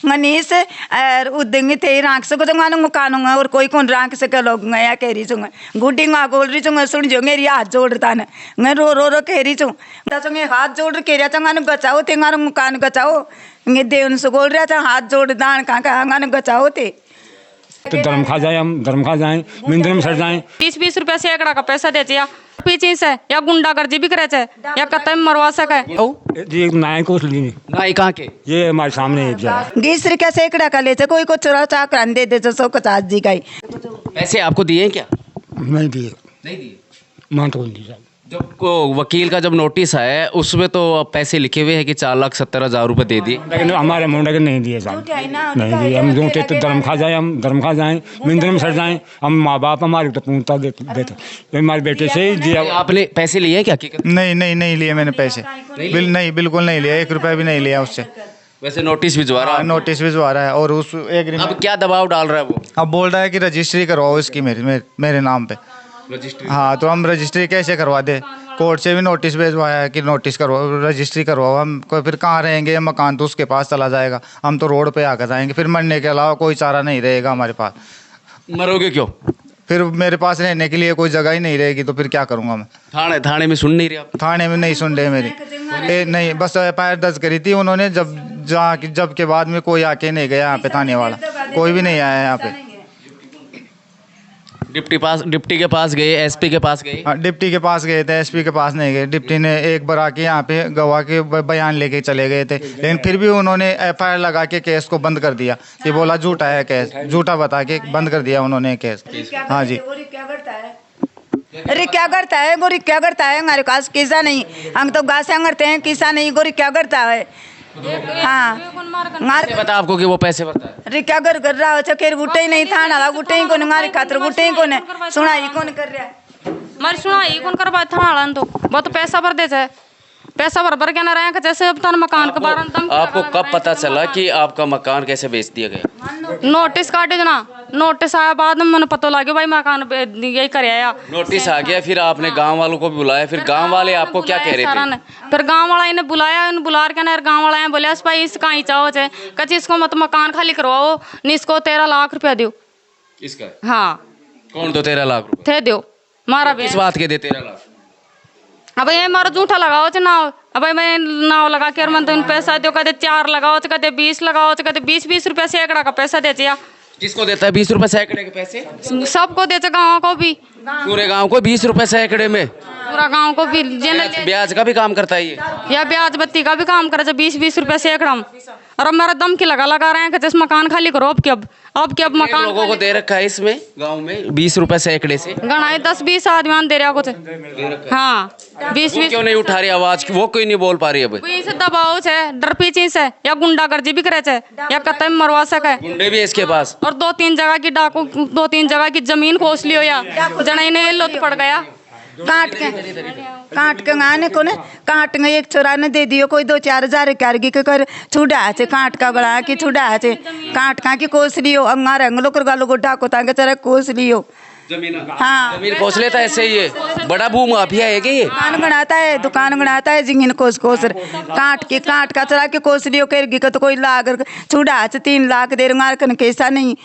मनीष और उदेंगे ते राख सको तो मानो मुकानूंगा और कोई कौन राख सके लोग या कह रही चूंगा गुड्डी गा बोल रही चूंगा सुन जो मेरी हाथ जोड़ता न मैं रो रो रो कह रही चूँ चुंगे हाथ जोड़ के रहा चंगा गचाओ ते गानो मुकान गचाओ ये देवन से बोल रहा था हाथ जोड़ दान कहाँ गचाओ ते तो धर्म खा जाए, हम धर्म खा जाए, मंदिर में सड़ जाए। 20-20 रुपया सैकड़ा का पैसा देते या पीछे से या गुंडागर्दी भी करे या कत्ते में मरवा सके। जी नाई को ली नाई कहाँ के? ये हमारे सामने 20 रुपया सैकड़ा का लेते कोई को चुरा चाक दे देते 150 जी का ही। पैसे आपको दिए क्या? नहीं दिए, नहीं दिए। मान तो नहीं साहब। जब को वकील का जब नोटिस आया उसमें तो पैसे लिखे हुए हैं कि 4,70,000 रुपये दे दिए, लेकिन हमारे मुंडे के नहीं दिए साहब, नहीं दिए। हम जो तो धर्म खा जाए, हम धर्म खा जाए, मंदिर में सड़ जाए। हम माँ बाप हमारे तो पूछता देते हमारे बेटे से ही दिया। आपने पैसे लिए क्या? नहीं लिए मैंने पैसे, बिल्कुल नहीं लिया, 1 रुपया भी नहीं लिया उससे। वैसे नोटिस भिजवा रहा है? नोटिस भिजवा रहा है और उस अब क्या दबाव डाल रहा है वो? अब बोल रहा है कि रजिस्ट्री करवाओ इसकी मेरे नाम पे। हाँ तो हम रजिस्ट्री कैसे करवा दे? कोर्ट से भी नोटिस भेजवाया है कि नोटिस करवाओ, रजिस्ट्री करवाओ। हम फिर कहाँ रहेंगे? मकान तो उसके पास चला जाएगा, हम तो रोड पे आकर जाएंगे। फिर मरने के अलावा कोई चारा नहीं रहेगा हमारे पास। मरोगे क्यों? फिर मेरे पास रहने के लिए कोई जगह ही नहीं रहेगी तो फिर क्या करूँगा मैं? थाने में सुन नहीं रहे आप? थाने में नहीं सुन रहे मेरी, नहीं बस FIR दर्ज करी थी उन्होंने। जब के बाद में कोई आके नहीं गया यहाँ पे, थाने वाला कोई भी नहीं आया यहाँ पे। डिप्टी के पास गए, SP के पास गए? हाँ डिप्टी के पास गए थे, SP के पास नहीं गए। डिप्टी ने एक बार आके यहाँ पे गवाह के बयान लेके चले गए थे, लेकिन फिर भी उन्होंने FIR लगा के केस को बंद कर दिया कि बोला झूठा है केस, झूठा बता के बंद कर दिया उन्होंने केस। हाँ जी। अरे क्या करता है गोरी, क्या करता है? हमारे पास किसा नहीं, हम तो गासा करते हैं, किसा नहीं। गोरी क्या करता है? हाँ मार बता आपको कि वो पैसे बता। अरे क्या कर रहा हो? चकेर गुटे ही नहीं था ना, गुटे ही कोने मारे खातर, गुटे ही कोने सुनाई कौन कर रहा है? मारी सुनाई कौन करवा था तो बहुत पैसा भर देते है, पैसा भर के ना रहे जैसे अब तन मकान के बारे में। आपको कब पता चला कि आपका मकान कैसे बेच दिया गया? नोटिस काटे ना, नोटिस आया बाद में मैंने पता लगे भाई मकान यही कर आया। नोटिस आ गया, फिर आपने गांव वालों को भी बुलाया, फिर गांव वाले आपको क्या कह रहे थे? फिर गांव वाला इन्हें बुलाया, इन्हें बुला के ना गांव वाला बोले भाई इस कहीं चाहो चे कच्ची इसको मत मकान खाली करवाओ, इसको 13 लाख रुपया दो। इसका? हाँ। कौन दो 13 लाख रुपए? थे दो मारा किस बात के दे 13 लाख? अब ये मारो झूठा लगाओ चे नाव, अब मैं नाव लगा के मन तो पैसा दो, कहते 4 लगाओ, कहते 20 लगाओ, कहते 20-20 रुपया सैकड़ा का पैसा देते। किसको देता है 20 रुपए सैकड़े के पैसे? सबको देते, गाँव को भी, पूरे गांव को 20 रुपए सैकड़े में? पूरा गाँव को भी। ब्याज का भी काम करता है ये? या ब्याज बत्ती का भी काम करे 20-20 रुपया सैकड़ा में। और अब मेरा दम की लगा रहे हैं कि जिस मकान खाली करो। अब क्या मकान लोगों को दे रखा है इसमें गांव में 20 रुपए सैकड़े से? गणाए 10-20 आदमी दे रहा कुछ। हाँ 20-20 क्यों नहीं उठा रही आवाज? वो कोई नहीं बोल पा रही अब? से दबाव से, डर पीछे से, या गुंडागर्दी भी करे या कत्ते में मरवा सके। गुंडे भी है इसके पास? और 2-3 जगह की डाकू, 2-3 जगह की जमीन खोस लियो या जना ने लुत पड़ गया। काट के आने को ने काट के एक छोरा ने दे दियो, कोई 2-4 हजार करगी के कर छुड़ा है काट का गड़ा की छुड़ा है काट का की कोस लियो अंगार अंगलो कर गालो गोड्डा को तांगे चरा कोस लियो जमीन। हाँ जमीन खोस लेता है ऐसे ही। ये बड़ा भू माफिया है क्या ये? दुकान बनाता है जिंगिन कोस काट का चरा के कोस लियो करगी का तो कोई लाग छुड़ा 3 लाख देर मार कन कैसा नहीं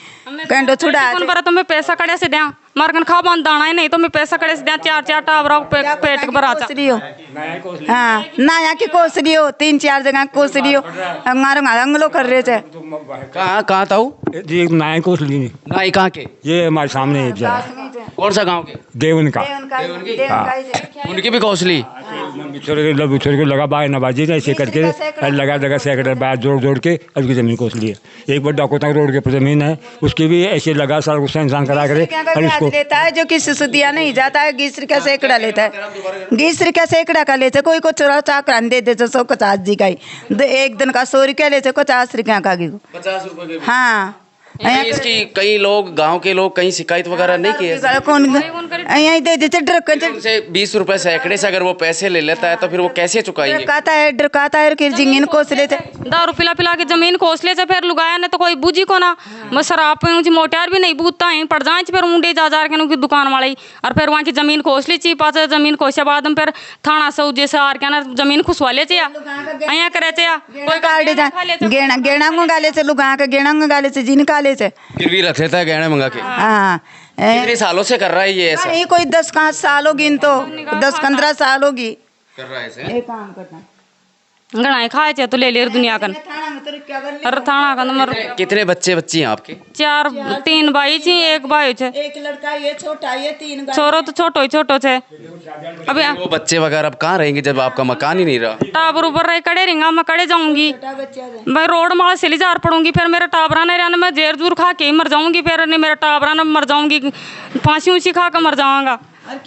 कंडो छुड़ा तुम्हें पैसा कड़े से द्या मारकन खा बंद दाना ही नहीं तो मैं पैसा कड़े से द्या 4-4 टावरा पेट भरा लियो। हाँ नया की कोस लियो 3-4 जगह कोस लियो अंगलो कर रहे थे। कहाँ था वो? जी नाई को ली। नाई कहाँ के? ये हमारे सामने एक जगह। कौन सा गांव के? देवन का। उनकी भी कौशली बिछोड़ के लगा बाय नवाजी ने ऐसे करके लगा सैकड़े बाय जोड़ के अब की जमीन कोस ली। एक बार डाकोता रोड के ऊपर जमीन है उसकी भी ऐसे लगा सारा कुछ इंसान करा करे और उसको लेता है जो किसी से दिया नहीं जाता है। 20 रुपया सैकड़ा लेता है, 20 रुपया सैकड़ा का लेते। कोई को चोरा चाकरा दे देते 150 जी का ही, एक दिन का 100 रुपया लेते 50 रुपया का। 50 रुपए? हाँ इसकी कई लोग गांव के लोग कहीं शिकायत वगैरह नहीं की है? कौन यहीं दे देते डरक उनसे 20 रुपए सैकड़े से अगर वो पैसे ले लेता है तो फिर वो कैसे चुकाएंगे? डरकाता है कि जमीन कोस लेते दारू पिला पिला के जमीन खोस ले फिर लुगाया ने तो कोई बूझी को ना मैं शराब पे ऊँची मोटियार भी नहीं बूझता है पड़ जाए फिर ऊँडे जा के उनकी दुकान वाले और फिर वहाँ की जमीन खोस ली ची पास जमीन खोसे बाद में फिर थाना से जैसे आर के ना जमीन खुशवा ले चिया अया करे चिया कोई काटे जा गेना गेना गाले से लुगा के गेना गाले से जिन काले से फिर भी रख लेता है गहने मंगा के। हाँ कितने सालों से कर रहा है ये ऐसा? ये कोई 10-5 साल होगी इन तो 10-15 साल होगी कर रहा है ऐसे? ये काम करना गणाए खाए चे तो ले ले दुनिया कन अरे थाना कन मर कितने बच्चे बच्ची हैं आपके? 3 भाई छी 1 भाई छे एक लड़का ये छोटा ये 3 छोरो तो छोटो छे अबे वो बच्चे वगैरह अब कहाँ रहेंगे जब आपका मकान ही नहीं रहा? टाबर ऊपर रह कड़े रिंगा मैं कड़े जाऊंगी मैं रोड माल से जार पड़ूंगी फिर मेरा टाबरा नहीं रहना मैं जेर जूर खा के ही मर जाऊंगी फिर नहीं मेरा टाबरा ना मर जाऊंगी फांसी उसी खा के मर जाऊंगा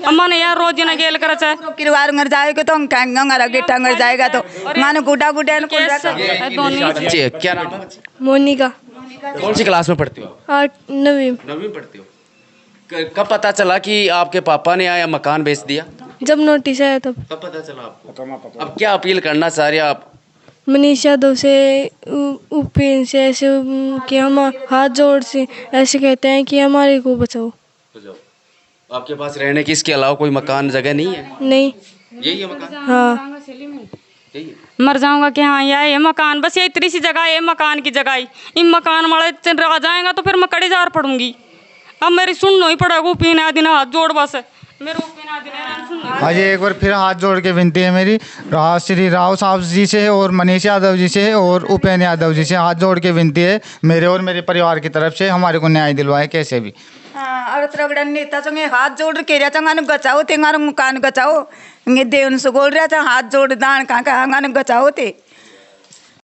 अम्मा ने यार रोज ना गेल कर किरवार नगर जाएगा तो हम कहेंगे हमारा गेटा नगर जाएगा तो मानो गुड्डा गुड्डा बच्चे क्या नाम है? मोनिका कौन सी क्लास में पढ़ती हो? 9वीं 9वीं पढ़ती हो। कब पता चला कि आपके पापा ने आया मकान बेच दिया? जब नोटिस आया तब। कब पता चला आपको? अब क्या अपील करना चाह रहे हैं आप? मनीष यादव से उपेन से ऐसे कि हम हाथ जोड़ से ऐसे कहते हैं कि हमारे को बचाओ। आपके पास रहने की इसके अलावा कोई मकान जगह नहीं है? नहीं यही है मकान? हाँ यही है। मर जाऊंगा कि हाँ यार ये मकान बस ये इतनी सी जगह है मकान की जगह ही इन मकान वाले आ जाएगा तो फिर मैं कड़े जार पड़ूंगी अब मेरी सुनना ही पड़ेगा पीना दिन हाथ जोड़ बस मेरे हाँ जी एक बार फिर हाथ जोड़ के विनती है मेरी श्री राव साहब जी से और मनीष यादव जी से और उपेन यादव जी से हाथ जोड़ के विनती है मेरे और मेरे परिवार की तरफ से हमारे को न्याय दिलवाए कैसे भी। अड़तरगड़ा नेता चंगे हाथ जोड़ के रहा चंगा गचाओ ते मकान गचाओ देवन से बोल रहा था हाथ जोड़ दान कहाँ गचाओ ते